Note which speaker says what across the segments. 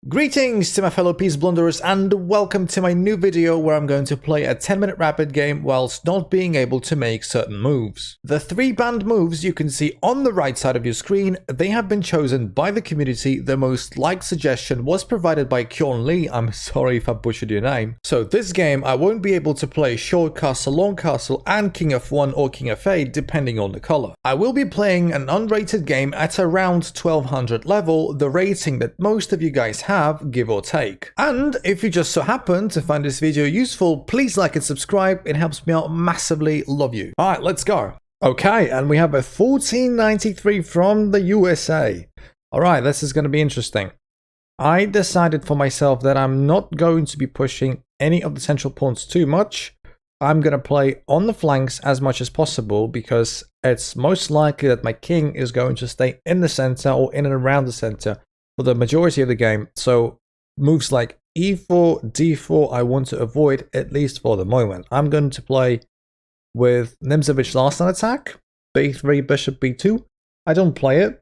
Speaker 1: Greetings to my fellow peace blunderers and welcome to my new video where I'm going to play a 10-minute rapid game whilst not being able to make certain moves. The 3 banned moves you can see on the right side of your screen, they have been chosen by the community. The most liked suggestion was provided by Kyon Lee. I'm sorry if I butchered your name. So this game I won't be able to play short castle, long castle and king f1 or king f8 depending on the color. I will be playing an unrated game at around 1200 level, the rating that most of you guys have, give or take. And if you just so happen to find this video useful, please like and subscribe. It helps me out massively. Love you. All right, let's go. Okay, and we have a 1493 from the USA. All right, this is going to be interesting. I decided for myself that I'm not going to be pushing any of the central pawns too much. I'm going to play on the flanks as much as possible because it's most likely that my king is going to stay in the center or in and around the center for the majority of the game. So moves like e4, d4 I want to avoid, at least for the moment. I'm going to play with Nimzovich last on attack, b3, bishop b2. I don't play it,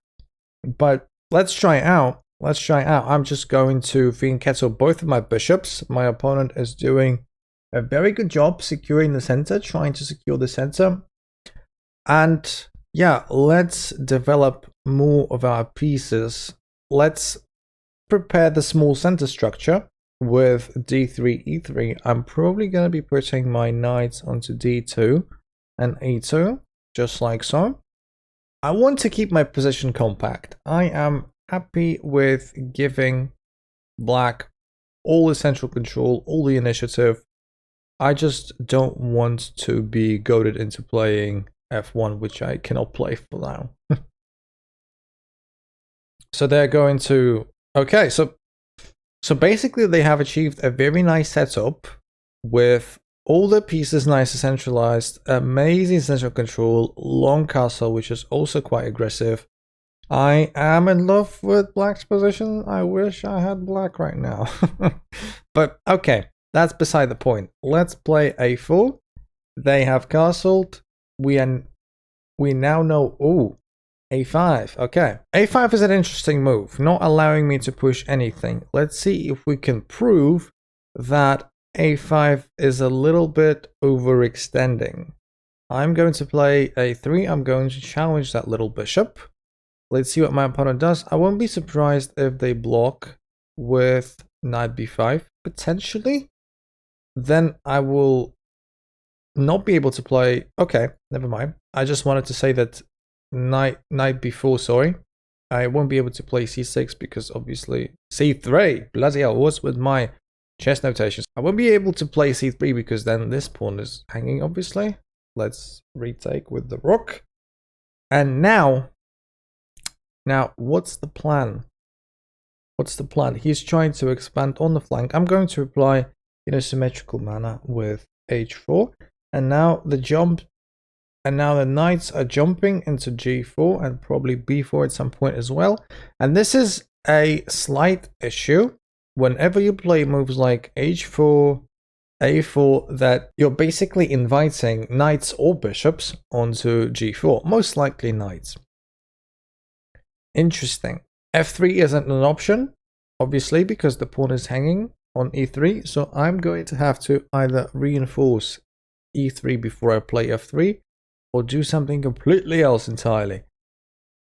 Speaker 1: but let's try it out. Let's try it out. I'm just going to fiend kettle both of my bishops. My opponent is doing a very good job securing the center, trying to secure the center. And yeah, let's develop more of our pieces. Let's prepare the small center structure with d3, e3. I'm probably going to be putting my knights onto d2 and e2, just like so. I want to keep my position compact. I am happy with giving black all the central control, all the initiative. I just don't want to be goaded into playing f1, which I cannot play for now. So they're going to, okay, so basically they have achieved a very nice setup with all the pieces nice and centralized, amazing central control, long castle, which is also quite aggressive. I am in love with black's position. I wish I had black right now. But okay, that's beside the point. Let's play a4. They have castled. We now know, ooh, a5. Okay, a5 is an interesting move, not allowing me to push anything. Let's see if we can prove that a5 is a little bit overextending. I'm going to play a3. I'm going to challenge that little bishop. Let's see what my opponent does. I won't be surprised if they block with knight b5 potentially. Then I will not be able to play. Okay, never mind. I just wanted to say that knight b4, sorry, I won't be able to play c6 because obviously c3, bloody hell, what's with my chess notations? I won't be able to play c3 because then this pawn is hanging, obviously. Let's retake with the rook. And now what's the plan? What's the plan? He's trying to expand on the flank. I'm going to reply in a symmetrical manner with h4, and now the jump. And now the knights are jumping into g4 and probably b4 at some point as well. And this is a slight issue. Whenever you play moves like h4, a4, that you're basically inviting knights or bishops onto g4. Most likely knights. Interesting. f3 isn't an option, obviously, because the pawn is hanging on e3. So I'm going to have to either reinforce e3 before I play f3, or do something completely else entirely.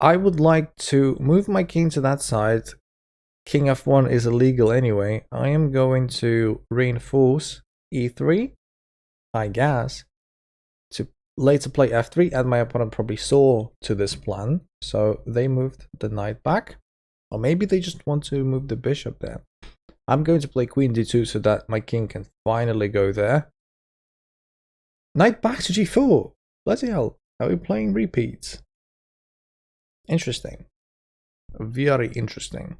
Speaker 1: I would like to move my king to that side. King f1 is illegal anyway. I am going to reinforce e3, I guess, to later play f3, and my opponent probably saw to this plan. So they moved the knight back. Or maybe they just want to move the bishop there. I'm going to play queen d2 so that my king can finally go there. Knight back to g4. Bloody hell, are we playing repeats? Interesting. Very interesting.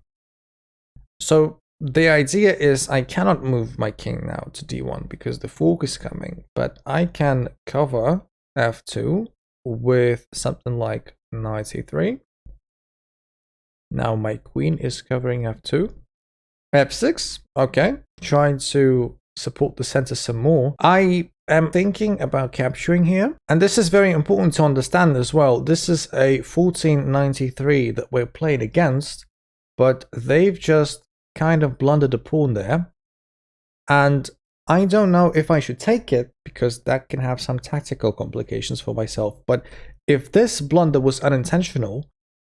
Speaker 1: So the idea is I cannot move my king now to d1 because the fork is coming, but I can cover f2 with something like knight c3. Now my queen is covering f2. f6, okay, trying to support the center some more. I am thinking about capturing here, and this is very important to understand as well. This is a 1493 that we're playing against, but they've just kind of blundered a pawn there. And I don't know if I should take it, because that can have some tactical complications for myself. But if this blunder was unintentional,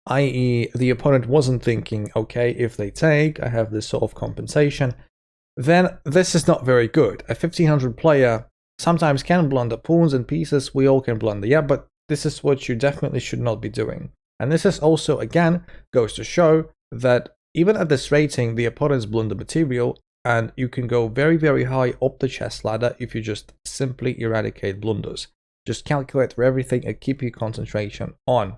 Speaker 1: i.e. the opponent wasn't thinking, okay, if they take, I have this sort of compensation, then this is not very good. A 1500 player sometimes can blunder pawns and pieces, we all can blunder, yeah, but this is what you definitely should not be doing. And this is also, again, goes to show that even at this rating, the opponent's blunder material, and you can go very, very high up the chess ladder if you just simply eradicate blunders. Just calculate for everything and keep your concentration on.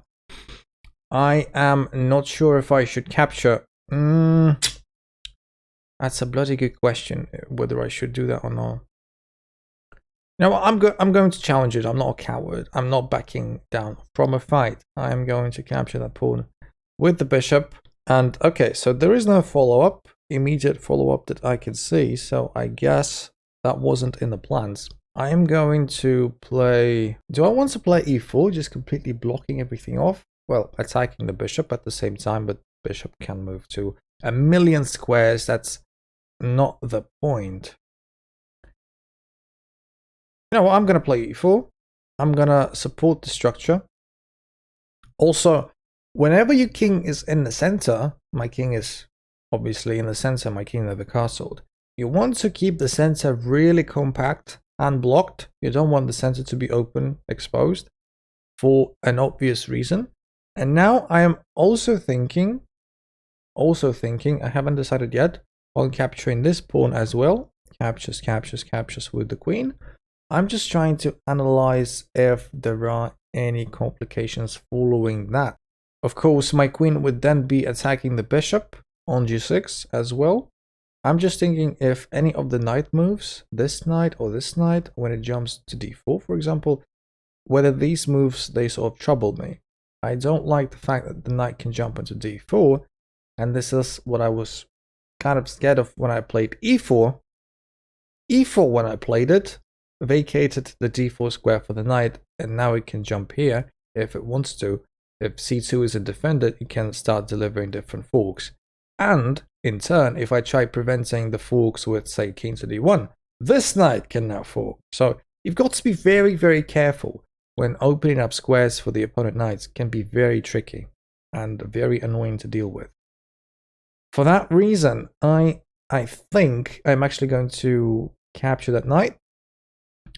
Speaker 1: I am not sure if I should capture. That's a bloody good question, whether I should do that or not. You know what, I'm going to challenge it. I'm not a coward. I'm not backing down from a fight. I am going to capture that pawn with the bishop. And okay, so there is no follow-up, immediate follow-up that I can see. So I guess that wasn't in the plans. I am going to play... Do I want to play e4, just completely blocking everything off? Well, attacking the bishop at the same time, but bishop can move to a million squares. That's not the point. You know what, I'm going to play e4. I'm going to support the structure. Also, whenever your king is in the center, my king is obviously in the center, my king never castled. You want to keep the center really compact and blocked. You don't want the center to be open, exposed, for an obvious reason. And now I am also thinking, I haven't decided yet, on capturing this pawn as well. Captures with the queen. I'm just trying to analyze if there are any complications following that. Of course, my queen would then be attacking the bishop on g6 as well. I'm just thinking if any of the knight moves, this knight or this knight, when it jumps to d4, for example, whether these moves, they sort of trouble me. I don't like the fact that the knight can jump into d4, and this is what I was kind of scared of when I played e4. e4, when I played it, vacated the d4 square for the knight, and now it can jump here if it wants to. If c2 isn't defended, it can start delivering different forks. And in turn, if I try preventing the forks with, say, king to d1, this knight can now fork. So you've got to be very, very careful when opening up squares for the opponent knights. Can be very tricky and very annoying to deal with. For that reason, I think I'm actually going to capture that knight.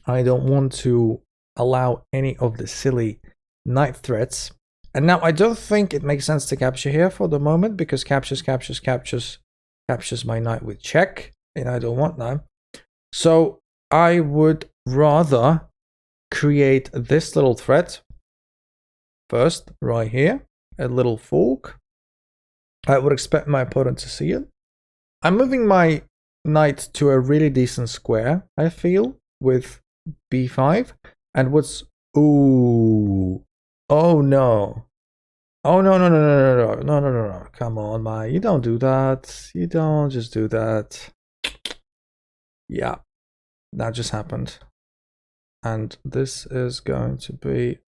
Speaker 1: I don't want to allow any of the silly knight threats. And now I don't think it makes sense to capture here for the moment, because captures my knight with check, and I don't want that. So I would rather create this little threat first, right here, a little fork. I would expect my opponent to see it. I'm moving my knight to a really decent square, I feel, with b5. And what's... Ooh. Oh no. Oh no. Come on, man. You don't do that. You don't just do that. Yeah. That just happened. And this is going to be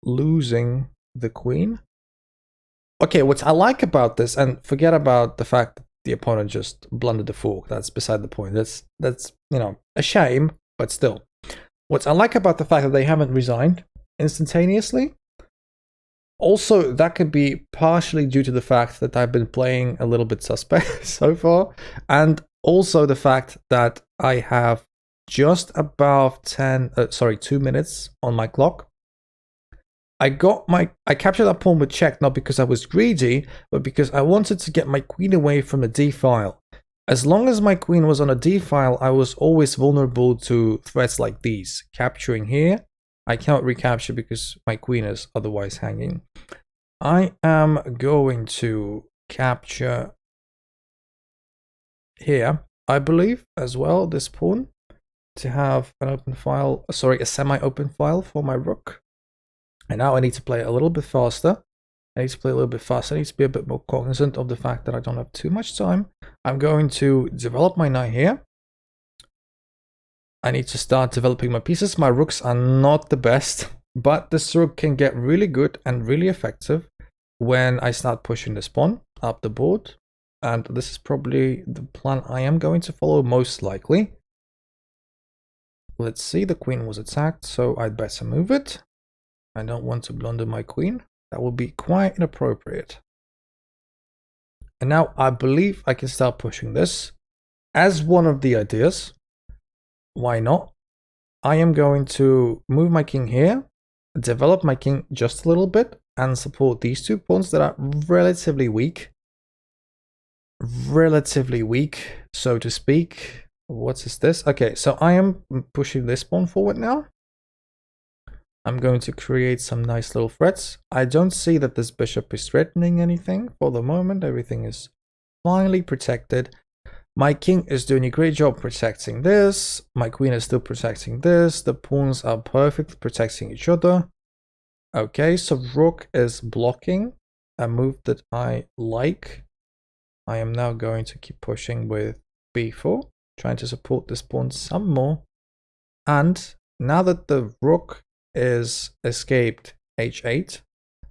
Speaker 1: losing the queen. Okay, what I like about this, and forget about the fact that the opponent just blundered the fork. That's beside the point. That's you know, a shame, but still. What I like about the fact that they haven't resigned instantaneously. Also, that could be partially due to the fact that I've been playing a little bit suspect so far, and also the fact that I have just above 2 minutes on my clock. I captured that pawn with check, not because I was greedy, but because I wanted to get my queen away from the d file. As long as my queen was on a d file, I was always vulnerable to threats like these. Capturing here, I cannot recapture because my queen is otherwise hanging. I am going to capture here, I believe, as well, this pawn, to have an open file, sorry, a semi-open file for my rook. And now I need to play a little bit faster. I need to be a bit more cognizant of the fact that I don't have too much time. I'm going to develop my knight here. I need to start developing my pieces. My rooks are not the best, but this rook can get really good and really effective when I start pushing this pawn up the board. and this is probably the plan I am going to follow most likely. Let's see, the queen was attacked, so I'd better move it. I don't want to blunder my queen. That would be quite inappropriate. And now I believe I can start pushing this as one of the ideas. Why not? I am going to move my king here, develop my king just a little bit, and support these 2 pawns that are relatively weak. Relatively weak, so to speak. What is this? Okay, so I am pushing this pawn forward now. I'm going to create some nice little threats. I don't see that this bishop is threatening anything for the moment. Everything is finally protected. My king is doing a great job protecting this. My queen is still protecting this. The pawns are perfectly protecting each other. Okay, so rook is blocking a move that I like. I am now going to keep pushing with b4, trying to support this pawn some more. And now that the rook is escaped h8,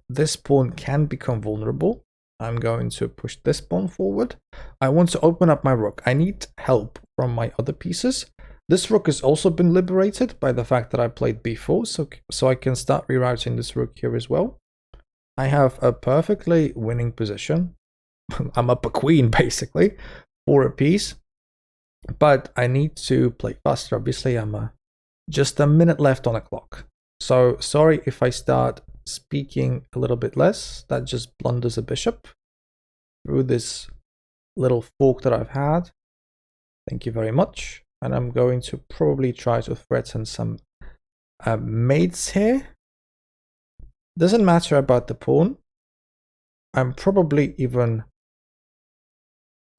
Speaker 1: this pawn can become vulnerable. I'm going to push this pawn forward. I want to open up my rook. I need help from my other pieces. This rook has also been liberated by the fact that I played b4, so I can start rerouting this rook here as well. I have a perfectly winning position. I'm up a queen basically for a piece, but I need to play faster. Obviously, I'm just a minute left on the clock. So sorry if I start speaking a little bit less. That just blunders a bishop through this little fork that I've had. Thank you very much. And I'm going to probably try to threaten some mates here. Doesn't matter about the pawn. I'm probably even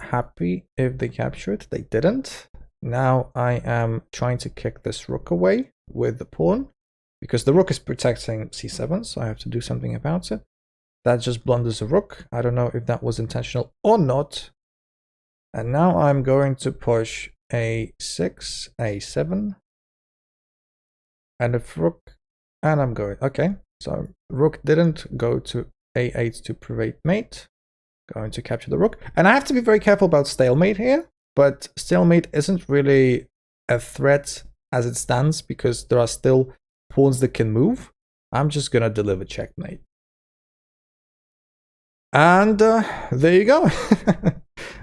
Speaker 1: happy if they capture it. They didn't. Now I am trying to kick this rook away with the pawn, because the rook is protecting c7, so I have to do something about it. That just blunders a rook. I don't know if that was intentional or not. And now I'm going to push a6, a7, and a rook, and I'm going, okay, so rook didn't go to a8 to prevent mate. Going to capture the rook. And I have to be very careful about stalemate here, but stalemate isn't really a threat as it stands because there are still pawns that can move. I'm just gonna deliver checkmate. And there you go.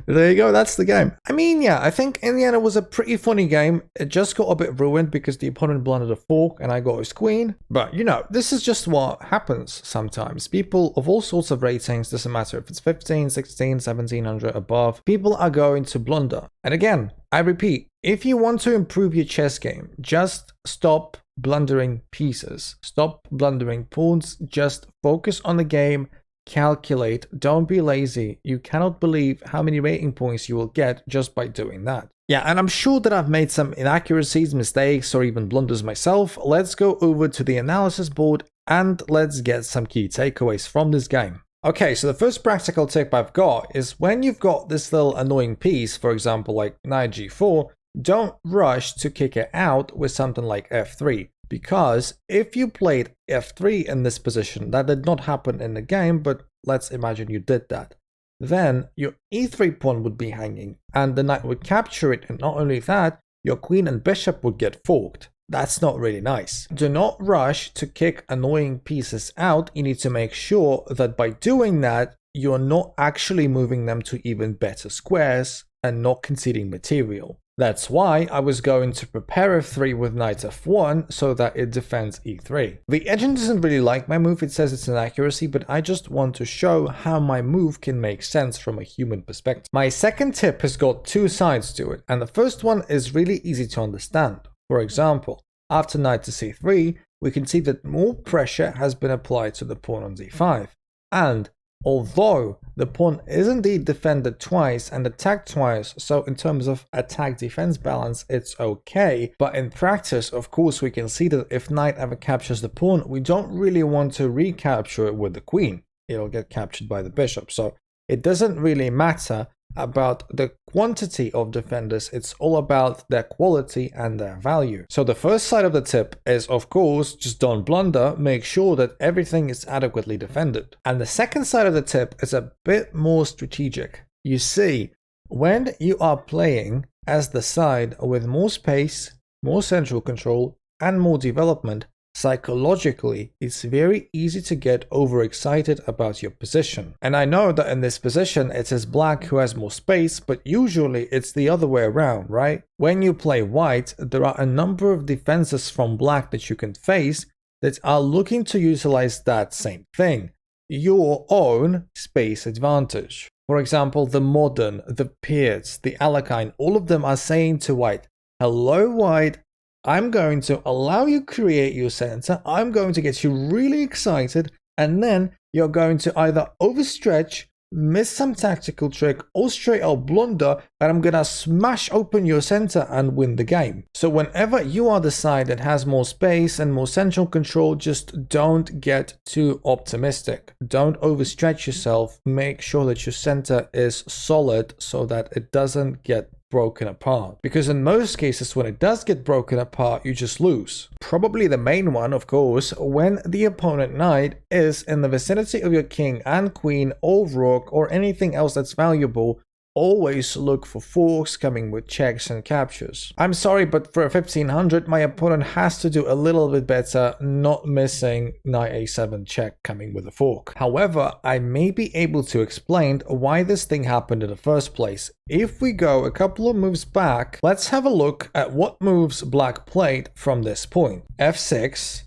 Speaker 1: There you go, that's the game. I mean, yeah, I think in the end it was a pretty funny game. It just got a bit ruined because the opponent blundered a fork and I got his queen. But, you know, this is just what happens sometimes. People of all sorts of ratings, doesn't matter if it's 15, 16, 1700 above, people are going to blunder. And again, I repeat, if you want to improve your chess game, just stop blundering pieces. Stop blundering pawns, just focus on the game. Calculate, don't be lazy. You cannot believe how many rating points you will get just by doing that. Yeah, and I'm sure that I've made some inaccuracies, mistakes, or even blunders myself. Let's go over to the analysis board and let's get some key takeaways from this game. Okay, so the first practical tip I've got is when you've got this little annoying piece, for example, like knight g4, don't rush to kick it out with something like f3. Because if you played f3 in this position, that did not happen in the game, but let's imagine you did that, then your e3 pawn would be hanging and the knight would capture it, and not only that, your queen and bishop would get forked. That's not really nice. Do not rush to kick annoying pieces out. You need to make sure that by doing that, you're not actually moving them to even better squares and not conceding material. That's why I was going to prepare f3 with knight f1 so that it defends e3. The engine doesn't really like my move, it says it's an accuracy, but I just want to show how my move can make sense from a human perspective. My second tip has got two sides to it, and the first one is really easy to understand. For example, after knight to c3, we can see that more pressure has been applied to the pawn on d5. And although the pawn is indeed defended twice and attacked twice, so in terms of attack-defense balance, it's okay. But in practice, of course, we can see that if knight ever captures the pawn, we don't really want to recapture it with the queen. It'll get captured by the bishop. So it doesn't really matter about the quantity of defenders, it's all about their quality and their value. So the first side of the tip is, of course, just don't blunder, make sure that everything is adequately defended. And the second side of the tip is a bit more strategic. You see, when you are playing as the side with more space, more central control, and more development, psychologically, it's very easy to get overexcited about your position. And I know that in this position, it is black who has more space, but usually it's the other way around, right? When you play white, there are a number of defenses from black that you can face that are looking to utilize that same thing, your own space advantage. For example, the Modern, the Pierce, the Alakine, all of them are saying to white, hello white, I'm going to allow you create your center, I'm going to get you really excited, and then you're going to either overstretch, miss some tactical trick, or straight up blunder, and I'm gonna smash open your center and win the game. So whenever you are the side that has more space and more central control, just don't get too optimistic. Don't overstretch yourself. Make sure that your center is solid so that it doesn't get broken apart. Because in most cases, when it does get broken apart, you just lose. Probably the main one, of course, when the opponent knight is in the vicinity of your king and queen or rook or anything else that's valuable. Always look for forks coming with checks and captures. I'm sorry, but for a 1500, my opponent has to do a little bit better, not missing knight a7 check coming with a fork. However, I may be able to explain why this thing happened in the first place. If we go a couple of moves back, let's have a look at what moves black played from this point. f6,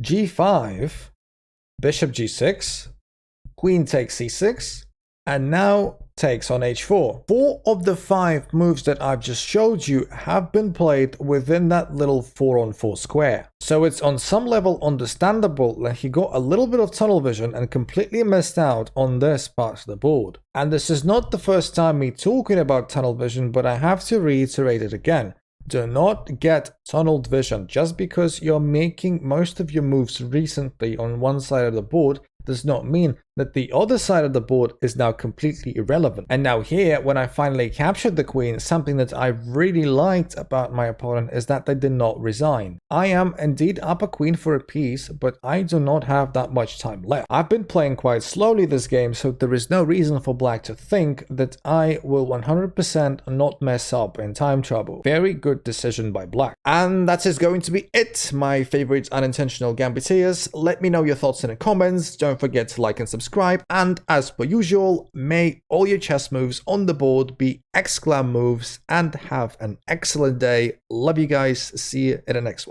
Speaker 1: g5, bishop g6, queen takes c6, and now takes on h4. 4 of the 5 moves that I've just showed you have been played within that little 4-on-4 square. So it's on some level understandable that he got a little bit of tunnel vision and completely missed out on this part of the board. And this is not the first time me talking about tunnel vision, but I have to reiterate it again. Do not get tunneled vision. Just because you're making most of your moves recently on one side of the board does not mean that the other side of the board is now completely irrelevant. And now here, when I finally captured the queen, something that I really liked about my opponent is that they did not resign. I am indeed up a queen for a piece, but I do not have that much time left. I've been playing quite slowly this game, so there is no reason for black to think that I will 100% not mess up in time trouble. Very good decision by black. And that is going to be it, my favorite unintentional gambiteers. Let me know your thoughts in the comments. Don't forget to like and subscribe, and as per usual, may all your chess moves on the board be exclam moves, and have an excellent day. Love you guys. See you in the next one.